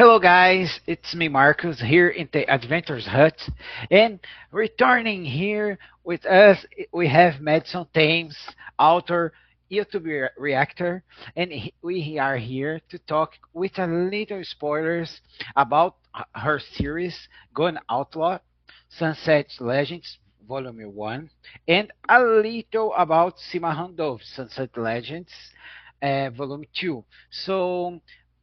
Hello, guys. It's me, Marcus, here in the Adventures Hut. And returning here with us, we have Madison Thames, author, YouTube reactor. And we are here to talk with a little spoilers about her series, Gone Outlaw, Sunset Legends, Volume 1, and a little about Cimarron Dove, Sunset Legends, Volume 2. So,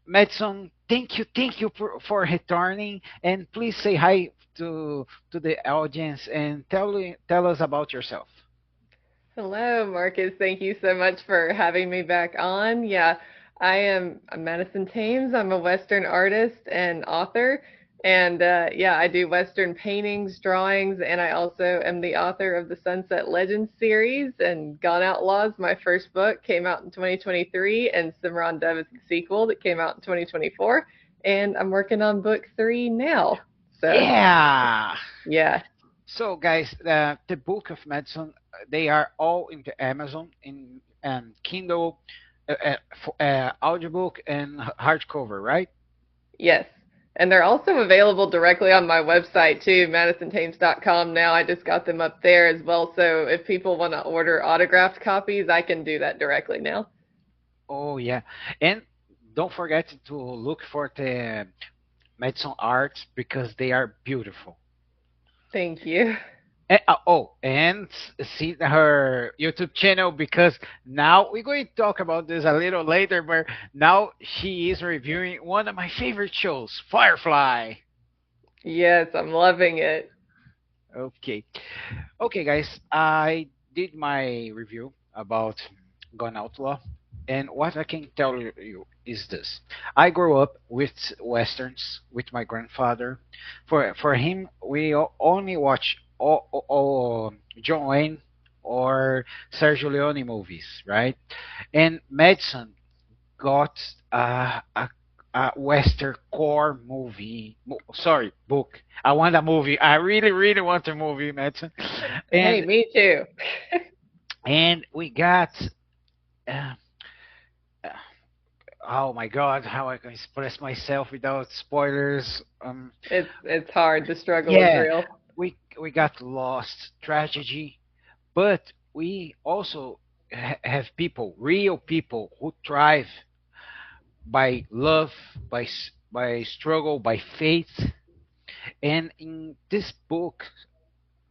Madison, thank you for returning, and please say hi to the audience and tell us about yourself. Hello, Marcus. Thank you so much for having me back on. Yeah, I'm Madison Thames. I'm a Western artist and author. And yeah, I do Western paintings, drawings, and I also am the author of the Sunset Legends series. And Gone Outlaws, my first book, came out in 2023, and Cimarron Dove is the sequel that came out in 2024. And I'm working on book three now. So, Yeah. yeah. So, guys, the Book of Medicine, they are all in the Amazon in and Kindle, audiobook and hardcover, right? Yes. And they're also available directly on my website too, MadisonTames.com. Now I just got them up there as well. So if people want to order autographed copies, I can do that directly now. Oh yeah, and don't forget to look for the Medicine art because they are beautiful. Thank you. And see her YouTube channel because now we're going to talk about this a little later, but now she is reviewing one of my favorite shows, Firefly. Yes, I'm loving it. Okay. Okay, guys, I did my review about Gone Outlaw, and what I can tell you is this: I grew up with westerns with my grandfather. For him, we only watch John Wayne or Sergio Leone movies, right? And Madison got a Western core movie. Sorry, book. I want a movie. I really, really want a movie, Madison. Hey, And me too. we got. Uh, uh, oh my God, how I can express myself without spoilers? It's hard. The struggle is Yeah, real. we got lost tragedy, but we also have people, real people, who thrive by love, by struggle, by faith. And in this book,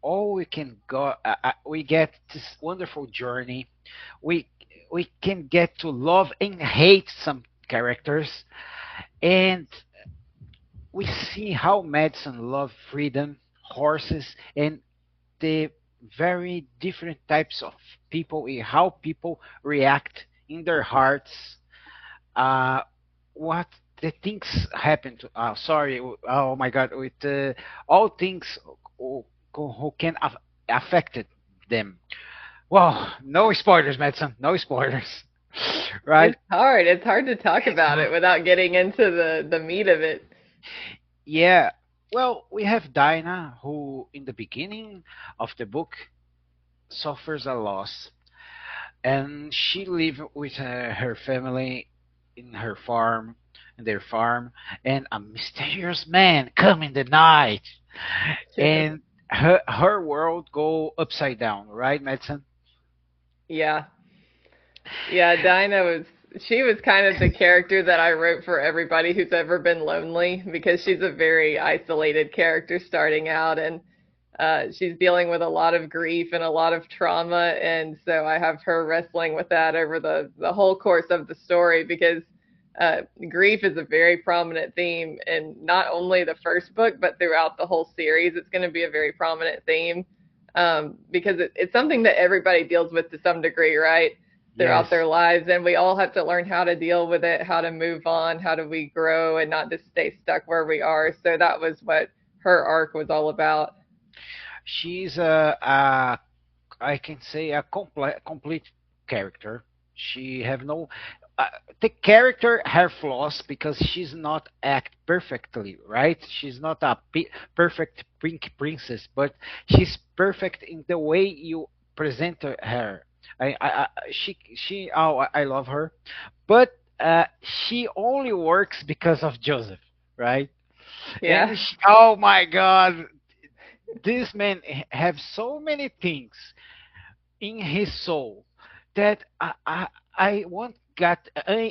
all we can go, we get this wonderful journey. We we can get to love and hate some characters, and we see how Madison love freedom, horses, and the very different types of people, how people react in their hearts, uh, what the things happen to sorry, oh my God, with all things who can affect them. Well, no spoilers, Madison, no spoilers. Right. It's hard. It's hard to talk It's about it without getting into the meat of it. Yeah. Well, we have Dinah, who in the beginning of the book suffers a loss, and she lives with her family in her farm, in their farm, and a mysterious man come in the night, and her world go upside down. Right, Madison? Yeah. Yeah, Dinah was she was kind of the character that I wrote for everybody who's ever been lonely because she's a very isolated character starting out and she's dealing with a lot of grief and a lot of trauma and so I have her wrestling with that over the whole course of the story because grief is a very prominent theme in not only the first book but throughout the whole series. It's going to be a very prominent theme because it's something that everybody deals with to some degree, right? Yes. Throughout their lives, and we all have to learn how to deal with it, how to move on, how do we grow and not just stay stuck where we are. So that was what her arc was all about. She's a I can say a complete character. She have no the character have flaws because she's not act perfectly, right? She's not a perfect pink princess, but she's perfect in the way you present her. She oh I love her, but she only works because of Joseph. right? Yeah. Oh my God, this man have so many things in his soul that I won't got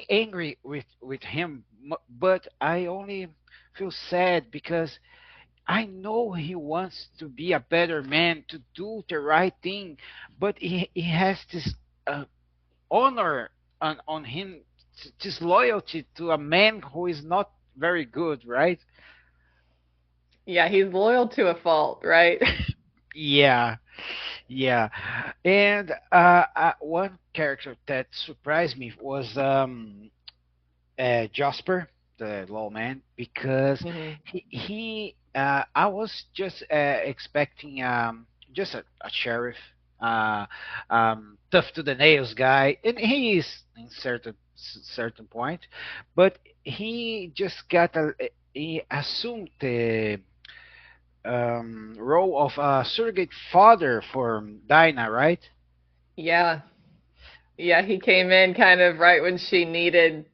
angry with him, but I only feel sad because I know he wants to be a better man, to do the right thing, but he has this uh, honor on him, this loyalty to a man who is not very good, right? Yeah, he's loyal to a fault, right? Yeah, yeah. And one character that surprised me was Jasper, the lawman, because Hmm. I was just expecting just a sheriff, tough to the nails guy, and he is in certain point, but he just he assumed the role of a surrogate father for Dinah, right? Yeah. Yeah, he came in kind of right when she needed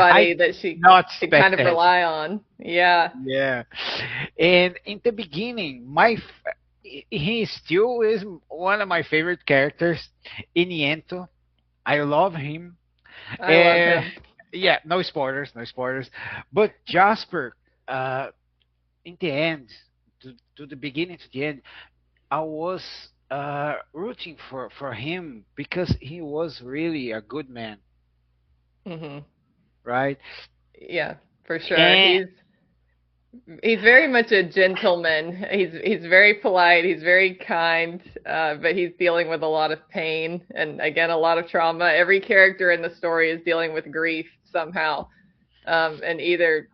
I somebody that she not could kind expect of that. rely on. Yeah. Yeah, and in the beginning, he still is one of my favorite characters. Iniento, I love him. I love Uh, him. yeah, no spoilers, no spoilers. But Jasper, uh, in the end, to the beginning to the end, I was rooting for him because he was really a good man, Hmm. right? Yeah, for sure. And He's very much a gentleman. He's very polite. He's very kind, but he's dealing with a lot of pain and again a lot of trauma. Every character in the story is dealing with grief somehow, and either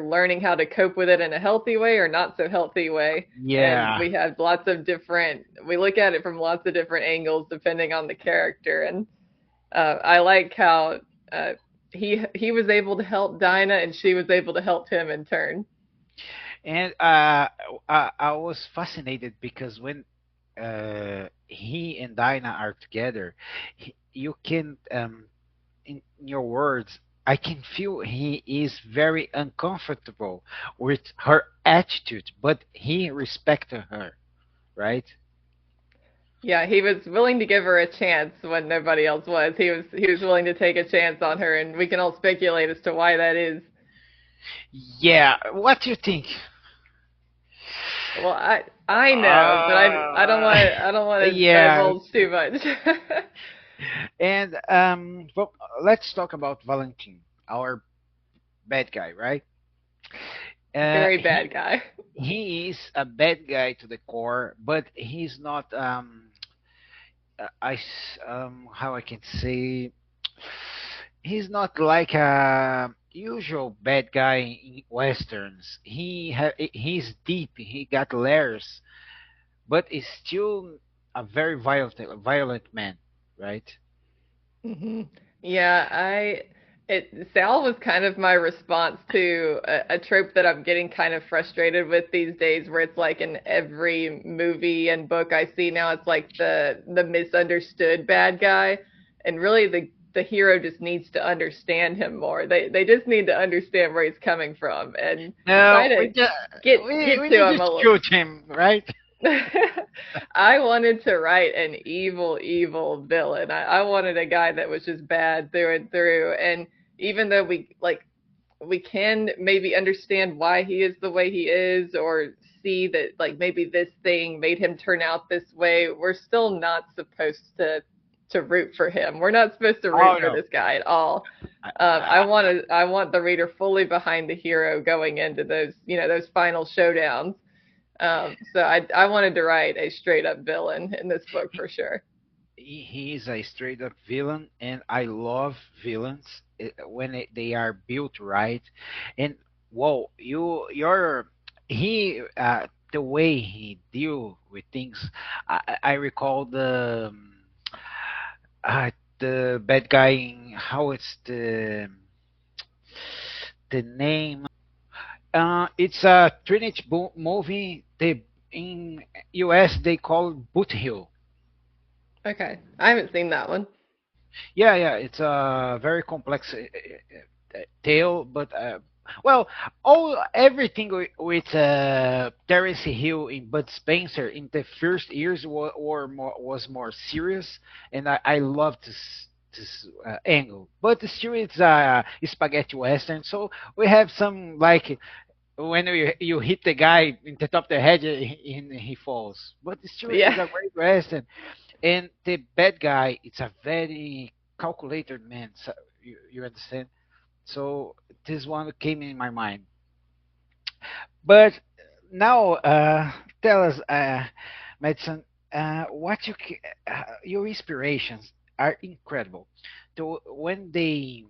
learning how to cope with it in a healthy way or not so healthy way. And yeah, we have lots of different. We look at it from lots of different angles depending on the character. And I like how he was able to help Dinah and she was able to help him in turn. and I was fascinated because when he and Dinah are together, you can, in your words, I can feel he is very uncomfortable with her attitude, but he respected her, right? Yeah, he was willing to give her a chance when nobody else was. He was willing to take a chance on her, and we can all speculate as to why that is. Yeah, what do you think? Well, I know, but Uh, I don't want to yeah, divulge too much. and well, let's talk about Valentin, our bad guy, right? Uh, Very he bad guy. he is a bad guy to the core, but he's not how I can say, he's not like a usual bad guy in westerns. He's deep. He got layers, but he's still a very violent man, right? Hmm. Yeah, Sal was kind of my response to a trope that I'm getting kind of frustrated with these days, where it's like in every movie and book I see now, it's like the misunderstood bad guy, and really the hero just needs to understand him more. They just need to understand where he's coming from and try No, to get we to need him to a little. shoot him, right? I wanted to write an evil, evil villain. I wanted a guy that was just bad through and through. And even though we can maybe understand why he is the way he is, or see that like maybe this thing made him turn out this way, we're still not supposed to root for him. We're not supposed to root Oh for no. this guy at all. I, I want the reader fully behind the hero going into those those final showdowns. So I wanted to write a straight up villain in this book for sure. he's a straight up villain, and I love villains when they are built right. And whoa, you're he the way he deal with things. I recall uh, the bad guy in how it's the name. It's a Trinity movie. They in US they call Boot Hill. Okay, I haven't seen that one. Yeah, yeah, it's a very complex tale, but Well, all everything with Terence Hill in Bud Spencer in the first years was more serious, and I love this angle. But still, it's spaghetti western, so we have some like when you hit the guy in the top of the head, he falls. But still, it's Yeah. a great western, and the bad guy, it's a very calculated man. So you understand? So this one came in my mind. But now, tell us, Madison, your inspirations are incredible. So when they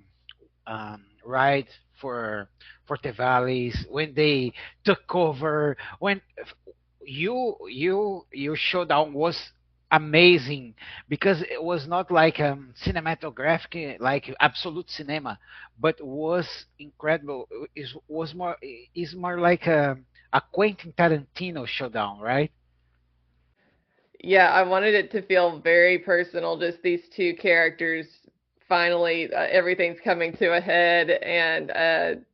ride for the valleys, when they took over, when your showdown was amazing because it was not like cinematographic like absolute cinema, but was incredible. Is more like a Quentin Tarantino showdown, right? Yeah, I wanted it to feel very personal, just these two characters finally everything's coming to a head, and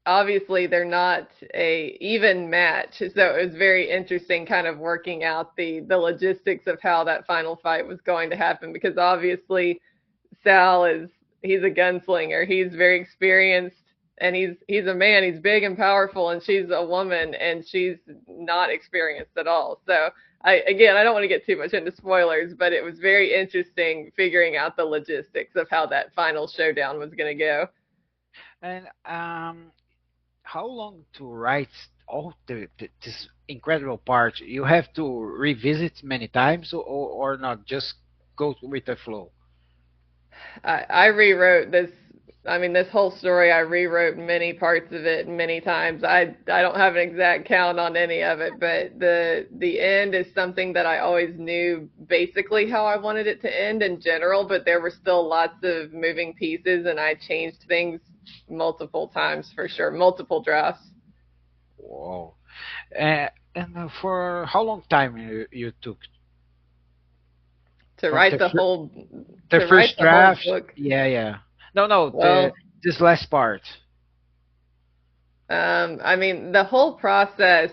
obviously they're not a even match, so it was very interesting kind of working out the logistics of how that final fight was going to happen, because obviously Sal is, he's a gunslinger, he's very experienced, and he's a man, he's big and powerful, and she's a woman and she's not experienced at all. So I don't want to get too much into spoilers, but it was very interesting figuring out the logistics of how that final showdown was going to go. And how long to write all this incredible part? You have to revisit many times, or not? Just go with the flow. I rewrote this. I mean, this whole story, I rewrote many parts of it many times. I don't have an exact count on any of it, but the end is something that I always knew basically how I wanted it to end in general, but there were still lots of moving pieces, and I changed things multiple times for sure, multiple drafts Wow. And for how long time you took to from write the whole the to write first the whole draft? book. Yeah, yeah. No, no, the Well, this last part. I mean, the whole process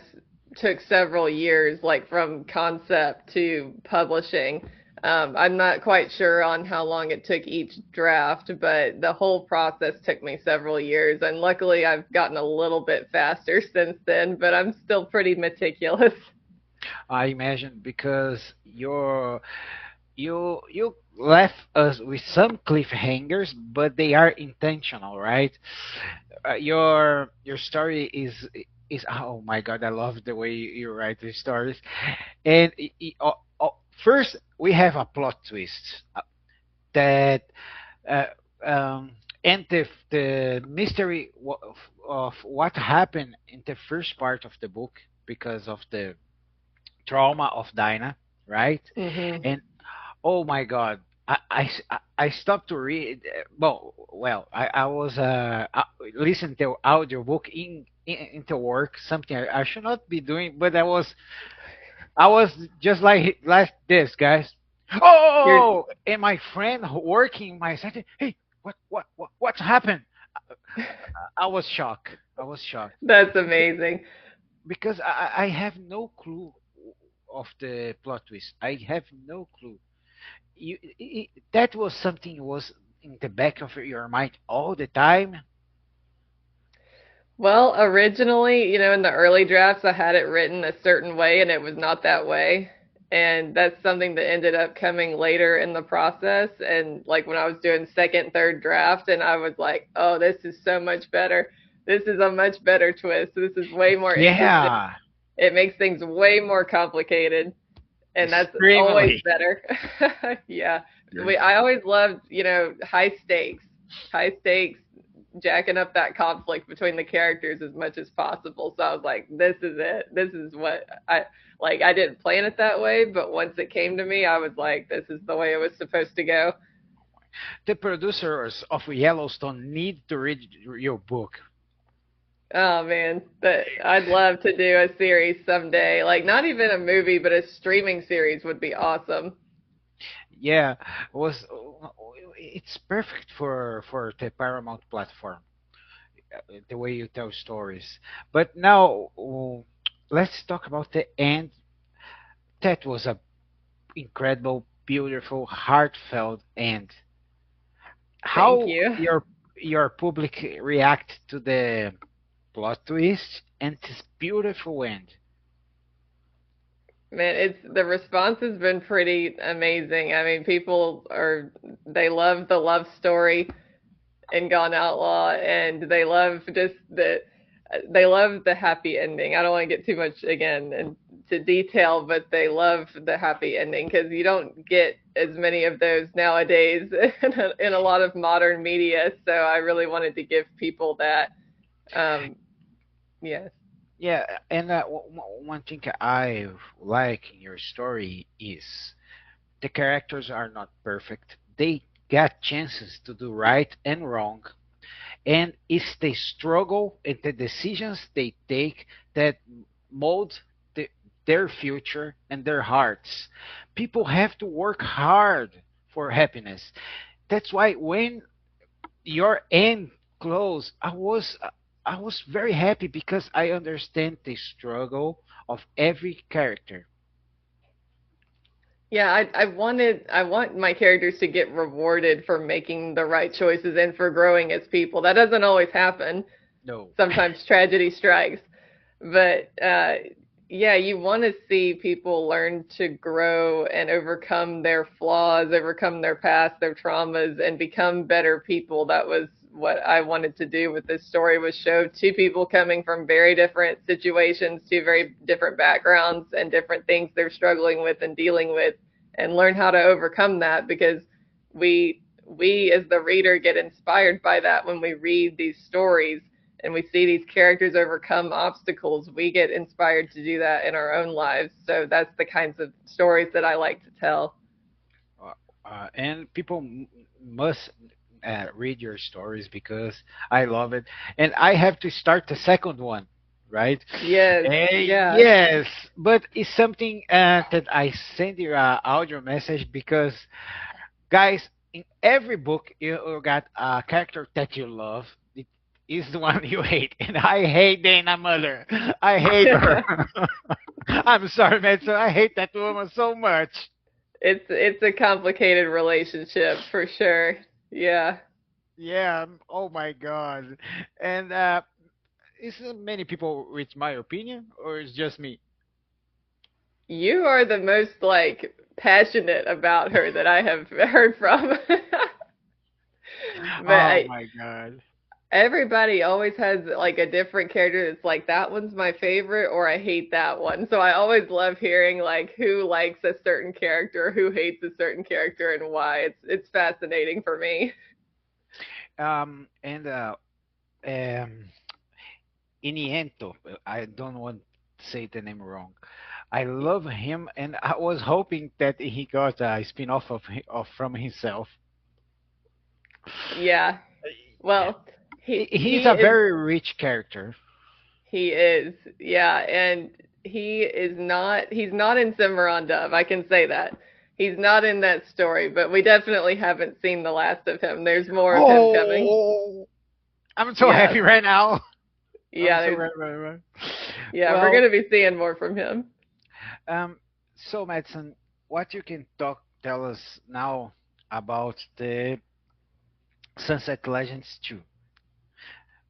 took several years, like from concept to publishing. I'm not quite sure on how long it took each draft, but the whole process took me several years. And luckily, I've gotten a little bit faster since then, but I'm still pretty meticulous. I imagine because you left us with some cliffhangers, but they are intentional, right? Your story is oh my god, I love the way you write the stories. And first we have a plot twist that uh, um, and the mystery of what happened in the first part of the book because of the trauma of Dinah, right? Hmm. And oh my God, I stopped to read. I was listening to audiobook in into work, something I should not be doing, but I was just like this, guys. You're, Oh, and my friend working my side, hey, what's happened? I was shocked. I was shocked that's because amazing. I have no clue of the plot twist. I have no clue. That was something was in the back of your mind all the time. Well, originally, in the early drafts, I had it written a certain way and it was not that way. And that's something that ended up coming later in the process. And like when I was doing second, third draft, and I was like, oh, this is so much better. This is a much better twist. This is way more interesting. Yeah, It makes things way more complicated. And that's always extremely. better. Yeah. Yes. I always loved, high stakes. High stakes, jacking up that conflict between the characters as much as possible. So I was like, this is it. This is what I like. I didn't plan it that way, but once it came to me, I was like, this is the way it was supposed to go. The producers of Yellowstone need to read your book. Oh man, but I'd love to do a series someday. Like not even a movie, but a streaming series would be awesome. Yeah, was it's perfect for the Paramount platform. the way you tell stories. But now, let's talk about the end. That was a incredible, beautiful, heartfelt end. Thank How you. your public react to the plot twist and this beautiful end? Man, it's the response has been pretty amazing. I mean, people are they love the love story in Gone Outlaw, and they love the happy ending. I don't want to get too much again into detail, but they love the happy ending because you don't get as many of those nowadays in a lot of modern media. So I really wanted to give people that. Um, yes. Yeah, and one thing I like in your story is the characters are not perfect. They got chances to do right and wrong, and it's the struggle and the decisions they take that mold the, their future and their hearts. People have to work hard for happiness. That's why when your end close, I was very happy because I understand the struggle of every character. Yeah, I want my characters to get rewarded for making the right choices and for growing as people. That doesn't always happen. No. Sometimes tragedy strikes. But yeah, you want to see people learn to grow and overcome their flaws, overcome their past, their traumas, and become better people. That was what I wanted to do with this story, was show two people coming from very different situations, two very different backgrounds, and different things they're struggling with and dealing with, and learn how to overcome that, because we as the reader get inspired by that when we read these stories and we see these characters overcome obstacles. We get inspired to do that in our own lives. So that's the kinds of stories that I like to tell. And people must read your stories because I love it, and I have to start the second one, right? Yes, yeah. Yes, but it's something that I send you a audio message because, guys, in every book you got a character that you love. It is the one you hate, and I hate Dana Mother. I hate her. I'm sorry, man. So I hate that woman so much. It's a complicated relationship for sure. Yeah. Yeah. Oh my God. And is many people with my opinion, or is just me? You are the most like passionate about her that I have heard from. but Oh I, my God. everybody always has like a different character that's like, that one's my favorite, or I hate that one. So I always love hearing like who likes a certain character, who hates a certain character, and why. It's fascinating for me. And um, Iniento. I don't want to say the name wrong. I love him, and I was hoping that he got a spin-off of from himself. Yeah. Well, He's he a is very rich character. he is. Yeah, and he's not in Cimarron Dove. I can say that. He's not in that story, but we definitely haven't seen the last of him. There's more of him coming. Oh, I'm so Yeah. happy right now. I'm Yeah, so there's happy right now. yeah, we're Well, gonna be seeing more from him. um, so Madison, what you can tell us now about the Sunset Legends 2?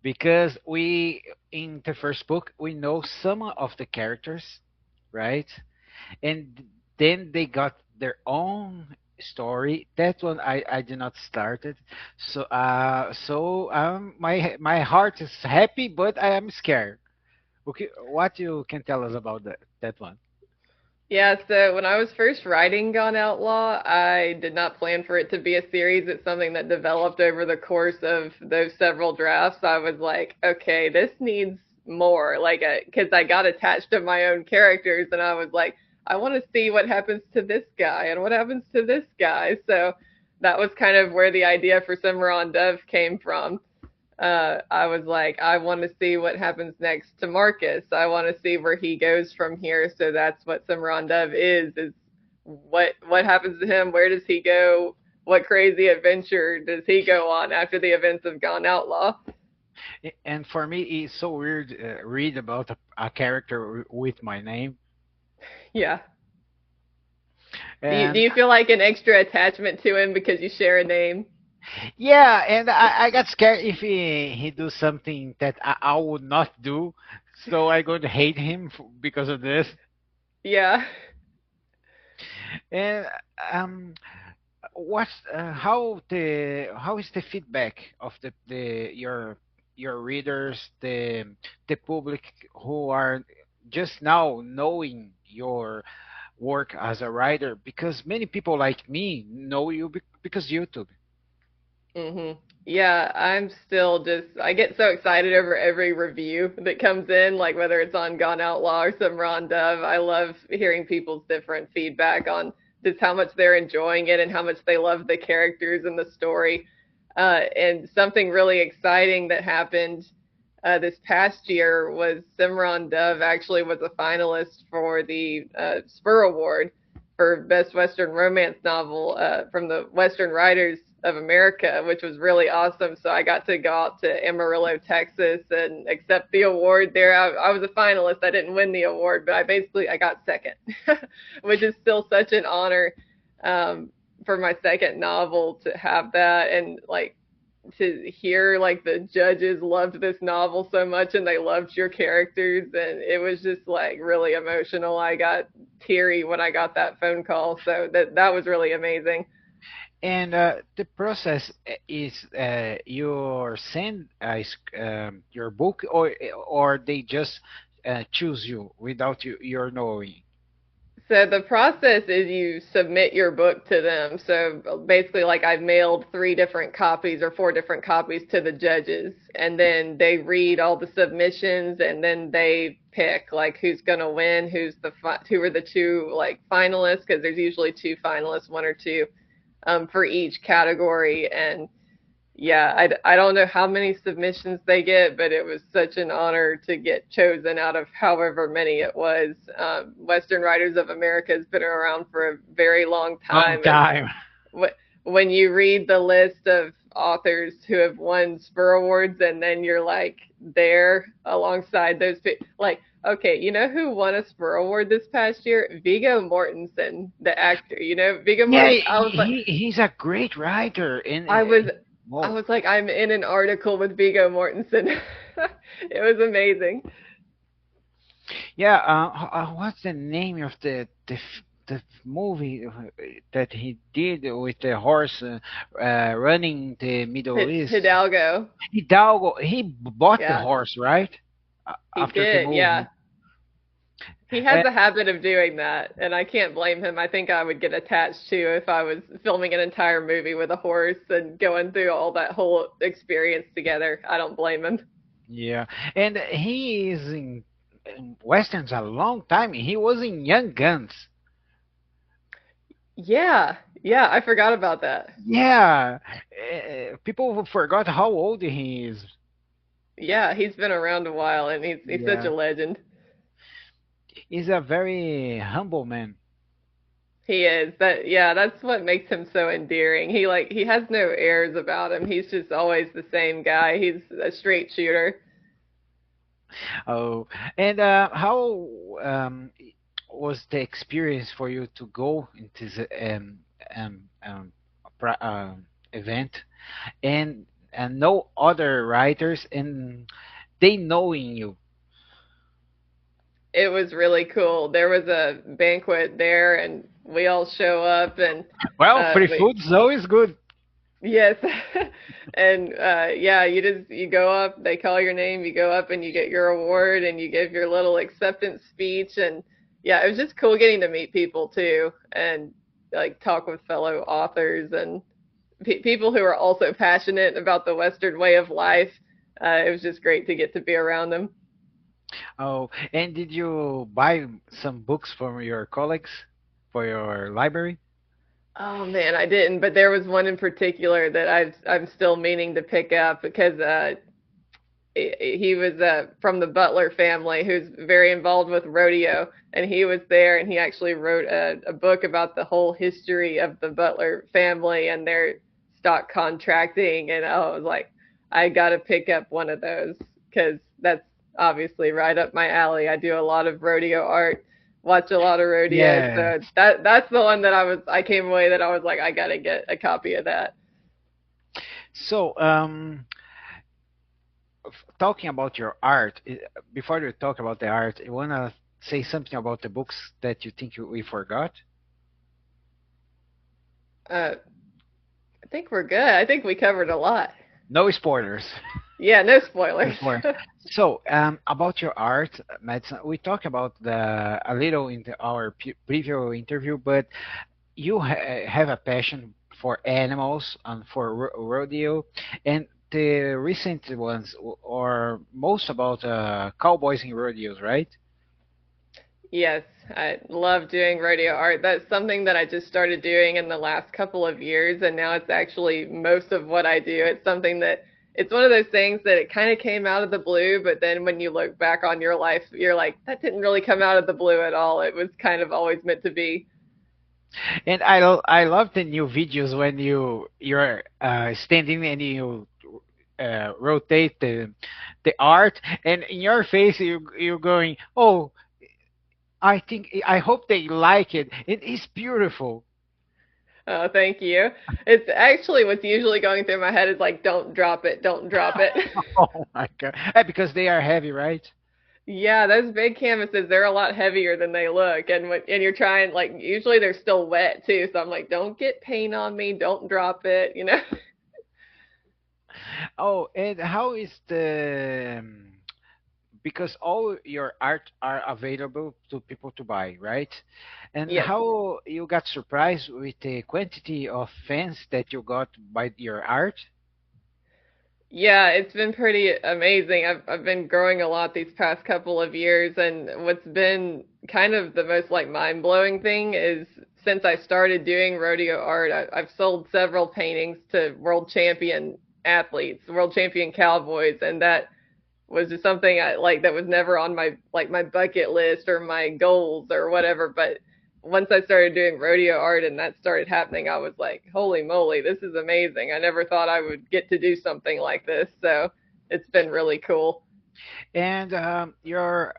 Because we in the first book we know some of the characters, right? And then they got their own story. That one I did not started. So my heart is happy, but I am scared. Okay, what you can tell us about that one? Yeah, so when I was first writing Gone Outlaw, I did not plan for it to be a series. It's something that developed over the course of those several drafts. I was like, okay, this needs more, like, because I got attached to my own characters, and I was like, I want to see what happens to this guy and what happens to this guy. So that was kind of where the idea for Cimarron Dove came from. I was like, I want to see what happens next to Marcus. I want to see where he goes from here. So that's what Cimarron Dove is what happens to him? Where does he go? What crazy adventure does he go on after the events of Gone Outlaw? And for me, it's so weird read about a character with my name. Yeah. Do And you feel like an extra attachment to him because you share a name? yeah, and I got scared if he do something that I would not do, so I going to hate him because of this. Yeah. And um, what's how is the feedback of the your readers, the public who are just now knowing your work as a writer? Because many people like me know you because YouTube. Mhm. Yeah, I'm still just I get so excited over every review that comes in, like whether it's on Gone Outlaw or some Ron Dove. I love hearing people's different feedback on just how much they're enjoying it and how much they love the characters and the story. And something really exciting that happened this past year was Simran Dove actually was a finalist for the Spur Award for Best Western Romance Novel from the Western Writers of America, which was really awesome. So I got to go out to Amarillo, Texas, and accept the award there. I was a finalist. I didn't win the award, but I got second, which is still such an honor for my second novel to have that, and like to hear like the judges loved this novel so much and they loved your characters, and it was just like really emotional. I got teary when I got that phone call, so that was really amazing. And the process is you send your book, or they just choose you without your knowing. So the process is you submit your book to them. So basically, like I've mailed three different copies or four different copies to the judges, and then they read all the submissions, and then they pick like who's gonna win, who are the two like finalists, because there's usually two finalists, one or two, for each category. And yeah, I don't know how many submissions they get, but it was such an honor to get chosen out of however many it was. Western Writers of America has been around for a very long Long time, and time. when you read the list of authors who have won Spur Awards, and then you're like there alongside those people, like, okay, you know who won a Spur Award this past year? Viggo Mortensen, the actor. You know, Viggo Yeah, Mortensen. I was like, he's a great writer, and I was I whoa. was like, I'm in an article with Viggo Mortensen. It was amazing. Yeah, what's the name of the movie that he did with the horse running the Middle East? Hidalgo. Hidalgo. He bought the Yeah, horse, right? he After the did. Yeah. movie. He has Uh, a habit of doing that, and I can't blame him. I think I would get attached to if I was filming an entire movie with a horse and going through all that whole experience together. I don't blame him. yeah, and he is in westerns a long time. He was in Young Guns. Yeah, yeah, I forgot about that. Yeah, people forgot how old he is. Yeah, he's been around a while, and he's such Yeah, a legend. he's a very humble man. He is. Yeah, that's what makes him so endearing. He has no airs about him. He's just always the same guy. He's a straight shooter. Oh, and how was the experience for you to go into the event and know other writers and they knowing you? It was really cool. There was a banquet there, and we all show up, and Well, free we food is always good. yes, and yeah, you go up. They call your name. You go up, and you get your award, and you give your little acceptance speech, and yeah, it was just cool getting to meet people too, and like talk with fellow authors and people who are also passionate about the Western way of life. It was just great to get to be around them. Oh, and did you buy some books from your colleagues for your library? Oh man, I didn't, but there was one in particular that I'm still meaning to pick up because he was from the Butler family who's very involved with rodeo, and he was there, and he actually wrote a book about the whole history of the Butler family and their stock contracting, and oh, I was like, I got to pick up one of those because that's obviously right up my alley. I do a lot of rodeo art, watch a lot of rodeos, Yeah. so that's the one that I came away that I was like I got to get a copy of that. So, talking about your art, before we talk about the art, you wanna say something about the books that you think we forgot? Uh, I think we're good. I think we covered a lot. No spoilers. Yeah, no No spoilers. spoilers. So, about your art, Madison, we talked about the a little in our previous interview, but you have a passion for animals and for rodeo, and the recent ones are most about cowboys and rodeos, right? Yes, I love doing rodeo art. That's something that I just started doing in the last couple of years, and now it's actually most of what I do. It's something that it's one of those things that it kind of came out of the blue, but then when you look back on your life, you're like, that didn't really come out of the blue at all. It was kind of always meant to be. And I love the new videos when you're standing and you rotate the art, and in your face you're going, oh, I hope they like it. It is beautiful. Oh, thank you. It's actually what's usually going through my head is like, don't drop it, don't drop it. Oh my god! Because they are heavy, right? Yeah, those big canvases, they're a lot heavier than they look. And you're trying like usually they're still wet too, so I'm like, don't get paint on me, don't drop it, you know. Oh, and how is the because all your art are available to people to buy, right? And Yes. how you got surprised with the quantity of fans that you got by your art? Yeah, it's been pretty amazing. I've been growing a lot these past couple of years, and what's been kind of the most like mind-blowing thing is since I started doing rodeo art, I've sold several paintings to world champion athletes, world champion cowboys, and that was just something I like that was never on my like my bucket list or my goals or whatever. But once I started doing rodeo art and that started happening, I was like, holy moly, this is amazing. I never thought I would get to do something like this. So it's been really cool. And your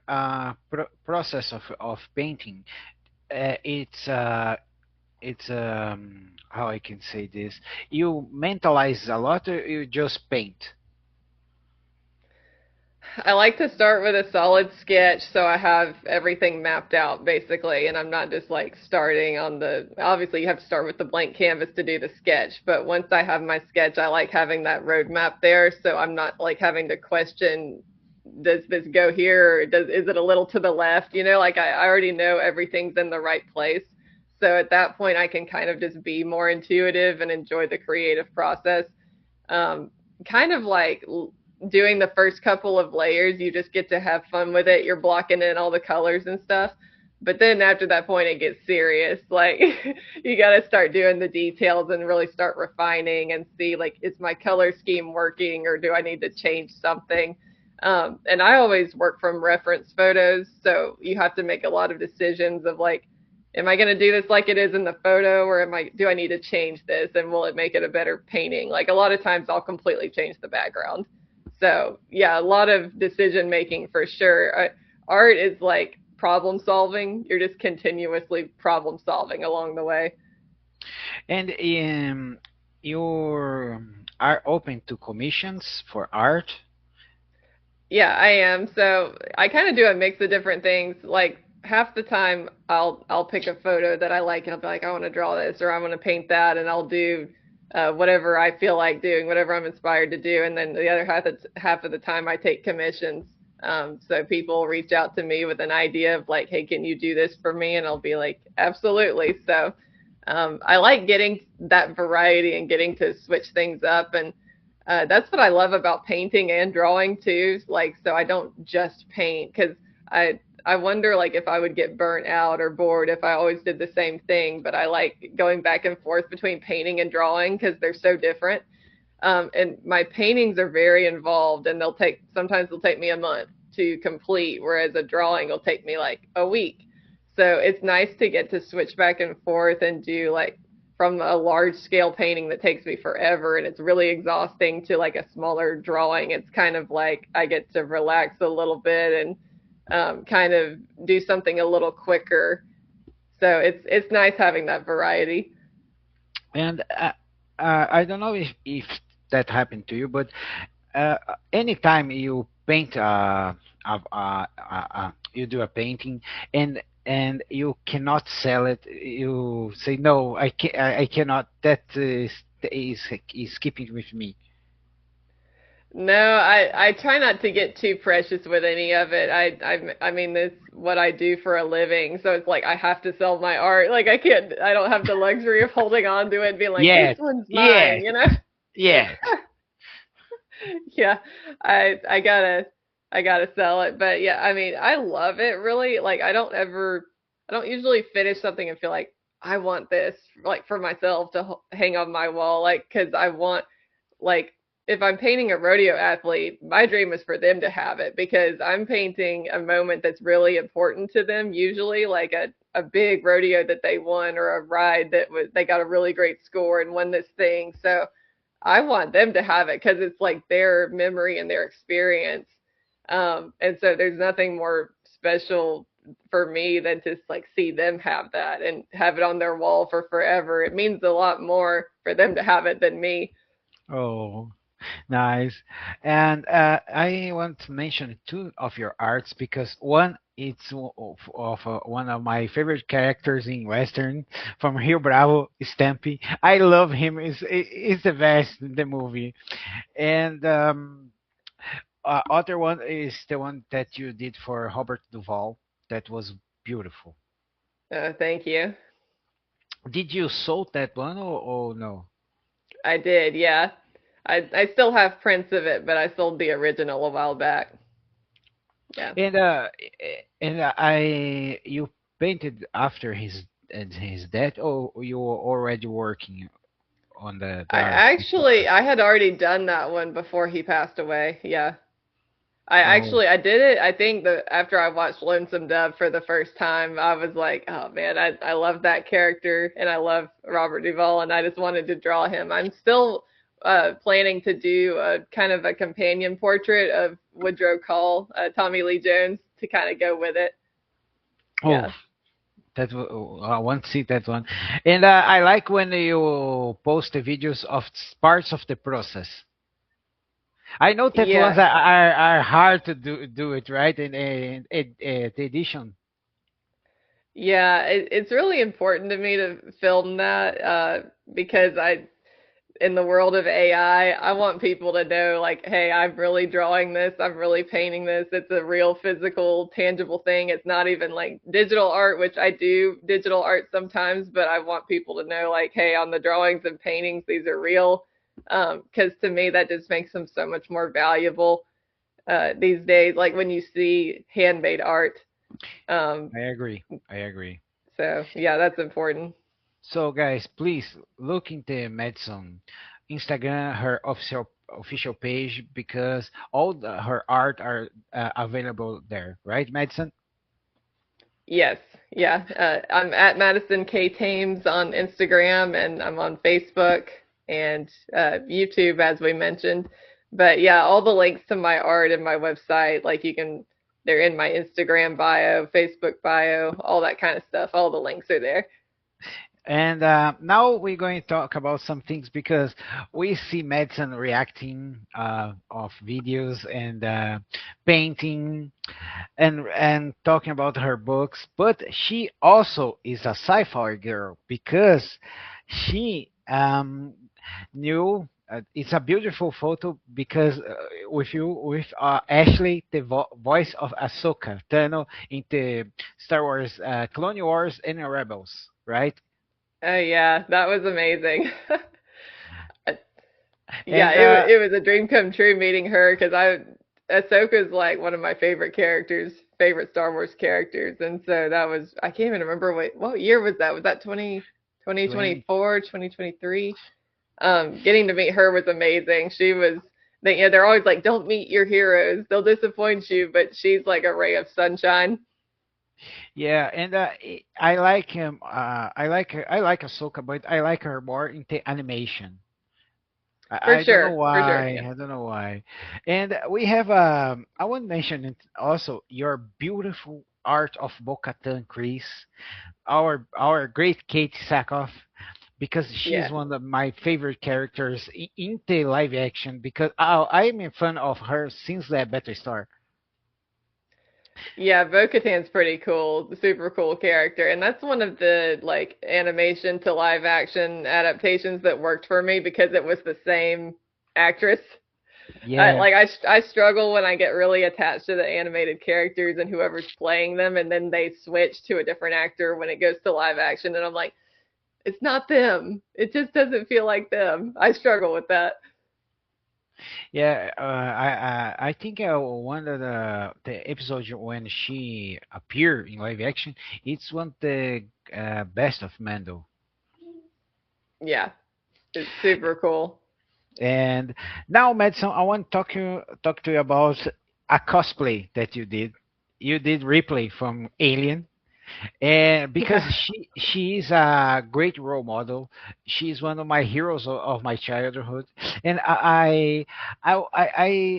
process of painting, it's how I can say this. You mentalize a lot, or you just paint? I like to start with a solid sketch so I have everything mapped out basically, and I'm not just like starting on the obviously you have to start with the blank canvas to do the sketch, but once I have my sketch, I like having that roadmap there so I'm not like having to question does this go here or does is it a little to the left, you know, like I already know everything's in the right place. So at that point I can kind of just be more intuitive and enjoy the creative process. um, Kind of like doing the first couple of layers, you just get to have fun with it. You're blocking in all the colors and stuff. But then after that point, it gets serious. Like you got to start doing the details and really start refining and see like, is my color scheme working or do I need to change something? And I always work from reference photos, so you have to make a lot of decisions of like, am I going to do this like it is in the photo, or do I need to change this, and will it make it a better painting? Like a lot of times, I'll completely change the background. So yeah, a lot of decision making for sure. Art is like problem solving. You're just continuously problem solving along the way. And you are open to commissions for art? Yeah, I am. So I kind of do a mix of different things. Like half the time I'll pick a photo that I like and I'll be like, I want to draw this or I want to paint that, and I'll do whatever I feel like doing, whatever I'm inspired to do. And then the other half of the time I take commissions. So people reach out to me with an idea of like, hey, can you do this for me? And I'll be like, absolutely. So I like getting that variety and getting to switch things up. And that's what I love about painting and drawing too. Like, so I don't just paint because I wonder like if I would get burnt out or bored if I always did the same thing. But I like going back and forth between painting and drawing because they're so different. And my paintings are very involved, and sometimes they'll take me a month to complete, whereas a drawing will take me like a week. So it's nice to get to switch back and forth and do like from a large scale painting that takes me forever and it's really exhausting to like a smaller drawing. It's kind of like I get to relax a little bit and kind of do something a little quicker. So it's nice having that variety. And I don't know if that happened to you, but uh, anytime you paint you do a painting and you cannot sell it, you say no, I cannot, that is keeping with me. No, I try not to get too precious with any of it. I mean this what I do for a living, so it's like I have to sell my art. Like I don't have the luxury of holding on to it and being like this Yes, one's mine, yes, you know? yes. Yeah. I gotta sell it. But yeah, I mean, I love it really. Like I don't usually finish something and feel like I want this like for myself to hang on my wall like cuz I want like if I'm painting a rodeo athlete, my dream is for them to have it because I'm painting a moment that's really important to them, usually like a big rodeo that they won or a ride that was they got a really great score and won this thing. So I want them to have it because it's like their memory and their experience. And so there's nothing more special for me than to like see them have that and have it on their wall for forever. It means a lot more for them to have it than me. Oh, nice. And I want to mention two of your arts because one it's of one of my favorite characters in Western from Rio Bravo, Stampy. I love him. Is the best in the movie. And other one is the one that you did for Robert Duvall. That was beautiful. Thank you. Did you sold that one or no? I did, yeah. I still have prints of it, but I sold the original a while back. Yeah. And I you painted after his death, or you were already working on the I art before actually that? I had already done that one before he passed away. Yeah. Oh, I did it. I think that after I watched Lonesome Dove for the first time, I was like, oh man, I love that character and I love Robert Duvall and I just wanted to draw him. I'm still planning to do a kind of a companion portrait of Woodrow Call, Tommy Lee Jones, to kind of go with it. oh, Yeah. I want to see that one. And I like when you post the videos of parts of the process. I know that ones Yeah. are hard to do it right in the edition. Yeah, it's really important to me to film that because in the world of AI, I want people to know, like, hey, I'm really drawing this, I'm really painting this. It's a real physical, tangible thing. It's not even like digital art, which I do digital art sometimes, but I want people to know, like, hey, on the drawings and paintings, these are real. Because to me, that just makes them so much more valuable these days. Like when you see handmade art. Um, I agree. I agree. so yeah, that's important. So guys, please look into Madison Instagram, her official page, because all her art are available there, right, Madison? Yes, yeah. I'm at Madison K Thames on Instagram, and I'm on Facebook and YouTube, as we mentioned. But yeah, all the links to my art and my website, like they're in my Instagram bio, Facebook bio, all that kind of stuff. All the links are there. And now we're going to talk about some things because we see Madison reacting of videos and painting and talking about her books, but she also is a sci-fi girl because she knew. It's a beautiful photo because with you with Ashley, the voice of Ahsoka Tano in the Star Wars, Clone Wars, and Rebels, right? Oh yeah, that was amazing. Yeah, And it was a dream come true meeting her because I Ahsoka's like one of my favorite characters, favorite Star Wars characters, and so that was I can't even remember what year was that? Was that 20, 2023? Getting to meet her was amazing. She was they're always like, don't meet your heroes, they'll disappoint you, but she's like a ray of sunshine. Yeah, and I like him. I like Ahsoka, but I like her more in the animation. I don't know For sure, why. yeah. I don't know why. And we have I want to mention it also your beautiful art of Bo-Katan, Chris. Our great Kate Sackhoff, because she's Yeah. one of my favorite characters in the live action. Because I'm a fan of her since the Better Star. Yeah, Bo-Katan's pretty cool, super cool character, and that's one of the like animation to live action adaptations that worked for me because it was the same actress. Yeah, I struggle when I get really attached to the animated characters and whoever's playing them, and then they switch to a different actor when it goes to live action, and I'm like, it's not them. It just doesn't feel like them. I struggle with that. yeah. I think one of the episodes when she appeared in live action, it's one of the best of Mando. Yeah, it's super cool. And now, Madison, I want to talk to you about a cosplay that you did. You did Ripley from Alien, and because Yeah. she is a great role model. She's one of my heroes of my childhood, and I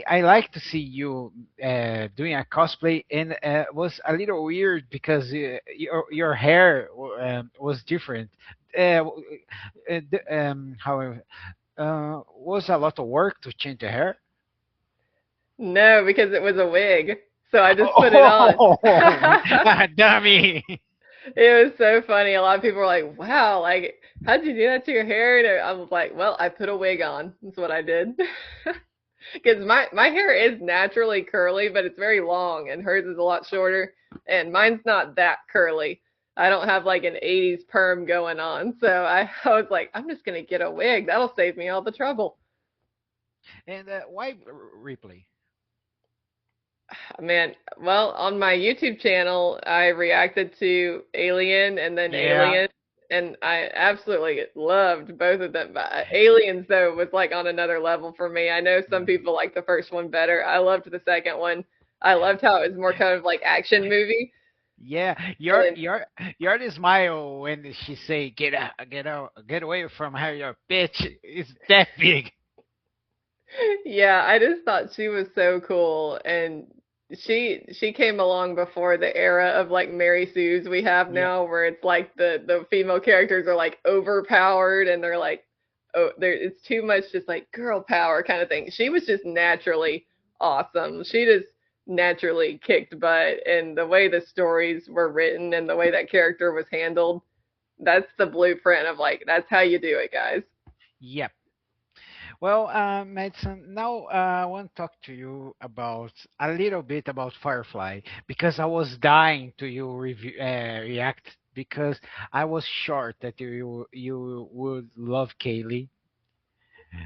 like to see you doing a cosplay, and was a little weird because your hair was different. However, was a lot of work to change the hair. No, because it was a wig. So I just put it on. Oh, dummy! It was so funny. A lot of people were like, "Wow, like how'd you do that to your hair?" And I was like, "Well, I put a wig on. That's what I did." Because my hair is naturally curly, but it's very long, and hers is a lot shorter, and mine's not that curly. I don't have like an '80s perm going on, so I was like, I'm just gonna get a wig. That'll save me all the trouble. And why Ripley? Man, well, on my YouTube channel, I reacted to Alien and then Yeah. Alien, and I absolutely loved both of them. But Aliens, though, was like on another level for me. I know some Mm. people like the first one better. I loved the second one. I loved how it was more kind of like action movie. Yeah, And your the smile when she say get away from her, your bitch is that big. yeah, I just thought she was so cool, and she came along before the era of like Mary Sue's we have Yep. now, where it's like the female characters are like overpowered and they're like, oh, there it's too much just like girl power kind of thing. She was just naturally awesome. She just naturally kicked butt, and the way the stories were written and the way that character was handled, that's the blueprint of like that's how you do it, guys. Yep. Well, Madison, now I want to talk to you about a little bit about Firefly because I was dying to you react because I was sure that you would love Kaylee.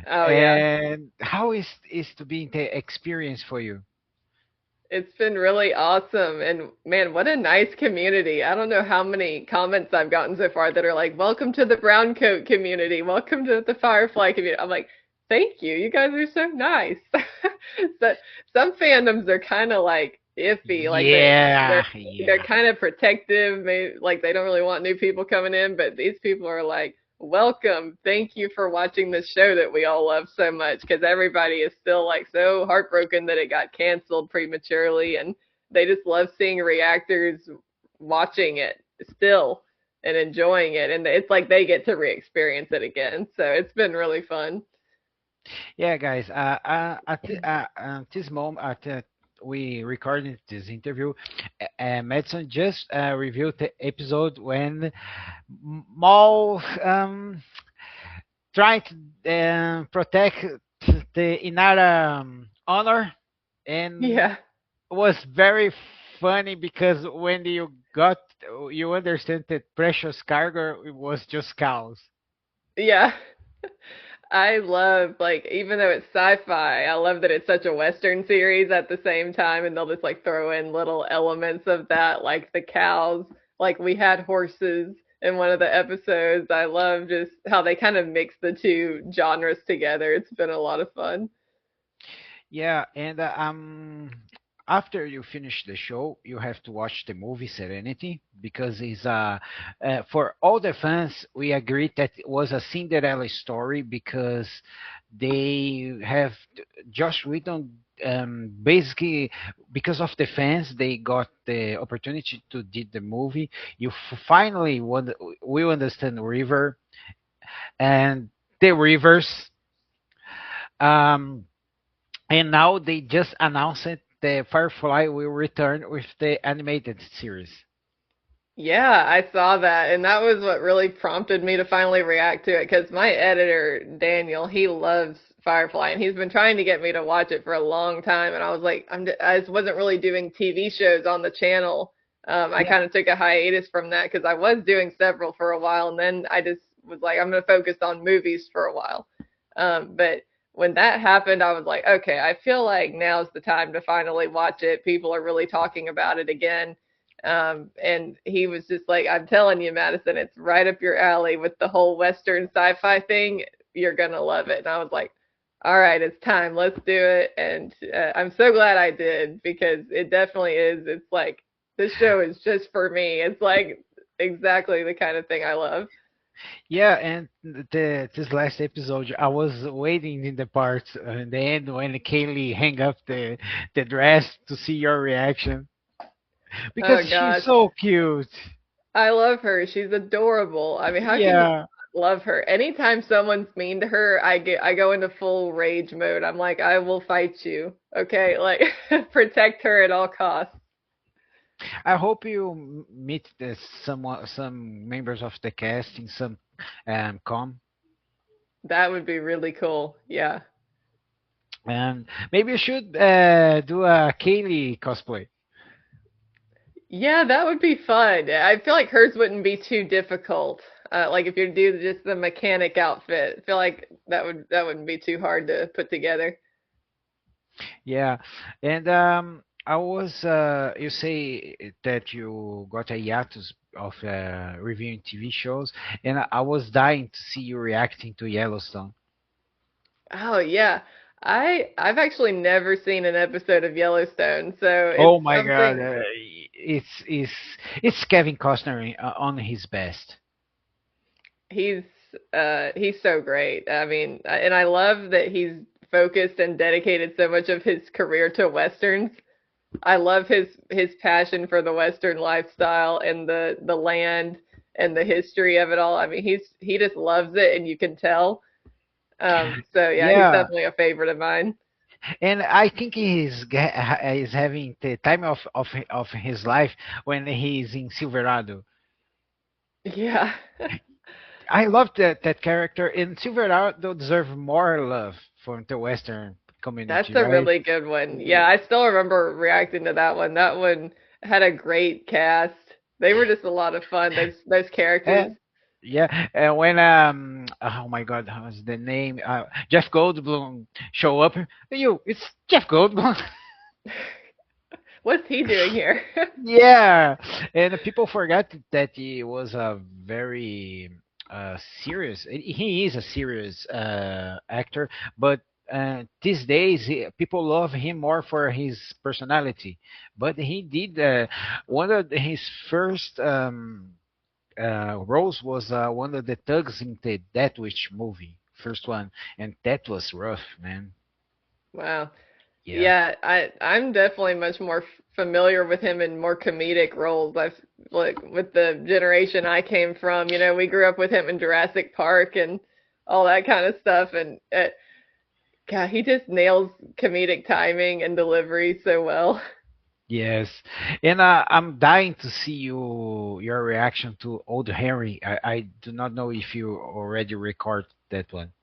Oh yeah. And how is to be the experience for you? It's been really awesome. And man, what a nice community. I don't know how many comments I've gotten so far that are like, welcome to the brown coat community. Welcome to the Firefly community. I'm like, thank you. You guys are so nice. So, some fandoms are kind of like iffy. Like Yeah, they're yeah. kind of protective. Maybe like they don't really want new people coming in, but these people are like, welcome. Thank you for watching this show that we all love so much because everybody is still like so heartbroken that it got canceled prematurely and they just love seeing reactors watching it still and enjoying it and it's like they get to re-experience it again. So it's been really fun. Yeah, guys. At this moment, we recorded this interview, Madison just reviewed the episode when Maul trying to protect the Inara honor, and Yeah. was very funny because when you understand that precious cargo it was just cows. Yeah. I love like even though it's sci-fi, I love that it's such a Western series at the same time, and they'll just like throw in little elements of that, like the cows. Like we had horses in one of the episodes. I love just how they kind of mix the two genres together. It's been a lot of fun. Yeah, and after you finish the show, you have to watch the movie Serenity because it's for all the fans. We agreed that it was a Cinderella story because they have Josh Whedon basically because of the fans they got the opportunity to did the movie. You finally will understand River and the rivers. Um, and now they just announced it, the Firefly will return with the animated series. Yeah, I saw that, and that was what really prompted me to finally react to it because my editor, Daniel, he loves Firefly, and he's been trying to get me to watch it for a long time, and I was like, I just wasn't really doing TV shows on the channel. I Yeah, kind of took a hiatus from that because I was doing several for a while, and then I just was like, I'm going to focus on movies for a while. But when that happened, I was like, okay, I feel like now's the time to finally watch it. People are really talking about it again. And he was just like, I'm telling you, Madison, it's right up your alley with the whole Western sci-fi thing. You're gonna love it. And I was like, all right, it's time. Let's do it. And I'm so glad I did because it definitely is. It's like this show is just for me. It's like exactly the kind of thing I love. yeah, and this last episode, I was waiting in the part in the end when Kaylee hang up the dress to see your reaction because Oh she's gosh, so cute. I love her. She's adorable. I mean, how can you Yeah, love her? Anytime someone's mean to her, I go into full rage mode. I'm like, I will fight you. Okay? Like protect her at all costs. I hope you meet some members of the cast in some com, That would be really cool. Yeah. and maybe you should do a Kaylee cosplay. Yeah, that would be fun. I feel like hers wouldn't be too difficult. Like if you do just the mechanic outfit, I feel like that wouldn't be too hard to put together. Yeah, and I was you say that you got a hiatus of reviewing TV shows, and I was dying to see you reacting to Yellowstone. Oh yeah. I've actually never seen an episode of Yellowstone, so it's Oh my God, something it's Kevin Costner on his best. he's he's so great. I mean, and I love that he's focused and dedicated so much of his career to westerns. I love his passion for the western lifestyle and the land and the history of it all. I mean, he just loves it and you can tell. So yeah, he's Yeah, definitely a favorite of mine. and I think he's having the time of his life when he's in Silverado. Yeah. I love that character, and Silverado deserve more love from the Western That's community, a right? really good one. Yeah, I still remember reacting to that one. That one had a great cast. They were just a lot of fun. Those characters. And yeah, and when oh my God, how's the name? Jeff Goldblum show up. It's Jeff Goldblum. What's he doing here? Yeah, and people forgot that he was a very serious. He is a serious actor, but these days people love him more for his personality. But he did one of his first roles was one of the thugs in the Death Wish movie, first one, and that was rough, man. Wow. Yeah. Yeah, I'm definitely much more familiar with him in more comedic roles. I've like with the generation I came from, we grew up with him in Jurassic Park and all that kind of stuff and God, he just nails comedic timing and delivery so well. Yes, and I'm dying to see your reaction to Old Henry. I do not know if you already record that one.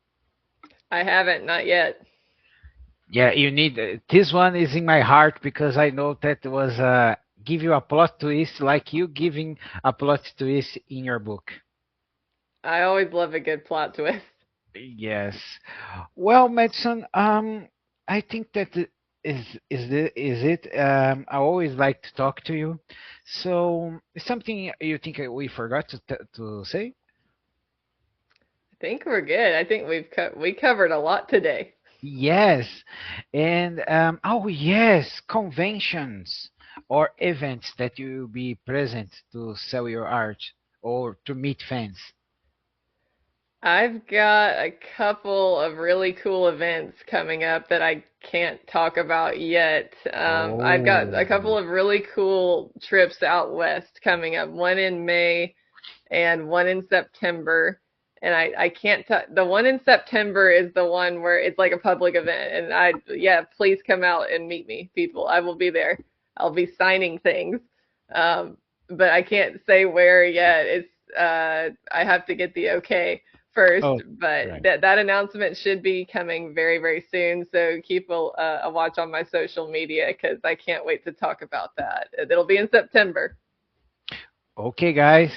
I haven't, not yet. Yeah, you need this one is in my heart because I know that was give you a plot twist like you giving a plot twist in your book. I always love a good plot twist. Yes. Well, Madison, I think that is it. I always like to talk to you. So, something you think we forgot to say? I think we're good. I think we covered a lot today. Yes, and oh yes, conventions or events that you will be present to sell your art or to meet fans. I've got a couple of really cool events coming up that I can't talk about yet. I've got a couple Oh, of really cool trips out west coming up, one in May and one in September. And I can't tell. The one in September is the one where it's like a public event. And yeah, please come out and meet me, people. I will be there. I'll be signing things. Um, but I can't say where yet. I have to get the okay first. oh, But right. that announcement should be coming very, very soon. So keep a watch on my social media because I can't wait to talk about that. It'll be in September. Okay, guys.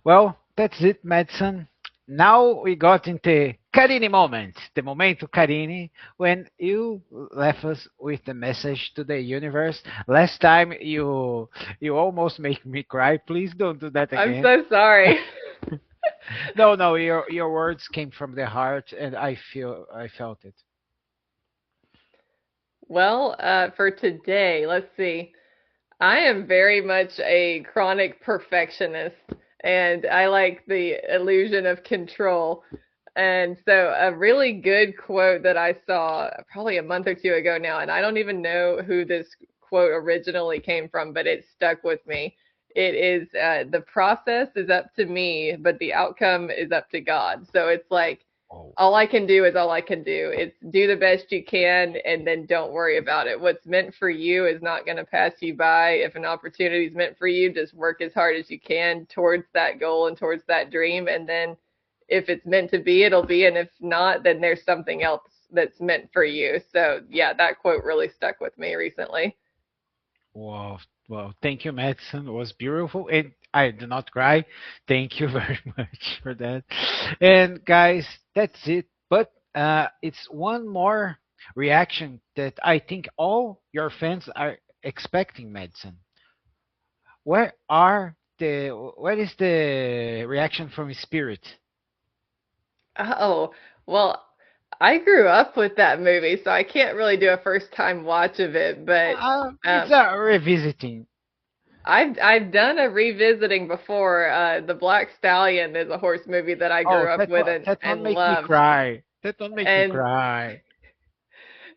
Well, that's it, Madison. Now we got into Carini moment, the momento Carini, when you left us with the message to the universe. Last time you almost make me cry. Please don't do that I'm again. so sorry. No, no, your words came from the heart, and I felt it. Well, for today, let's see. I am very much a chronic perfectionist, and I like the illusion of control. And so, a really good quote that I saw probably a month or two ago now, and I don't even know who this quote originally came from, but it stuck with me. It is the process is up to me, but the outcome is up to God. So it's like Oh, all I can do is all I can do. It's do the best you can and then don't worry about it. What's meant for you is not going to pass you by. If an opportunity is meant for you, just work as hard as you can towards that goal and towards that dream. And then if it's meant to be, it'll be. And if not, then there's something else that's meant for you. So, yeah, that quote really stuck with me recently. wow, well, thank you, Madison. It was beautiful, and I do not cry. Thank you very much for that. And guys, that's it. But it's one more reaction that I think all your fans are expecting, Madison. Where is the reaction from Spirit? Oh, well, I grew up with that movie, so I can't really do a first time watch of it, but. It's Um, a revisiting. I've done a revisiting before. The Black Stallion is a horse movie that I Oh, grew up with that one and make me loved. cry. That one make me And cry.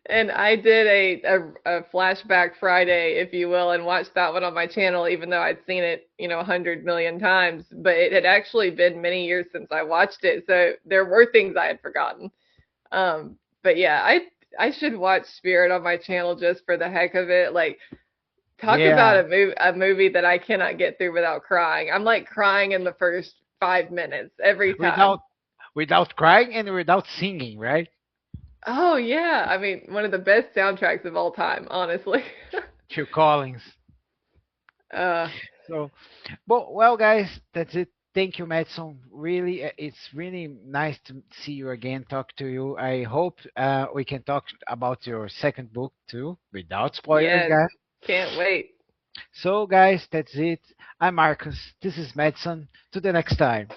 and I did a flashback Friday, if you will, and watched that one on my channel, even though I'd seen it, 100 million times. But it had actually been many years since I watched it, so there were things I had forgotten. But yeah, I should watch Spirit on my channel just for the heck of it. Like talk about Yeah, a movie that I cannot get through without crying. I'm like crying in the first 5 minutes every time. without without crying and without singing, right? Oh yeah, I mean one of the best soundtracks of all time, honestly. Phil Collins. uh, So, well, guys, that's it. Thank you, Madison. Really, it's really nice to see you again, talk to you. I hope we can talk about your second book too, without spoilers, yes, guys. can't wait. So, guys, that's it. I'm Marcus. This is Madison. To the next time.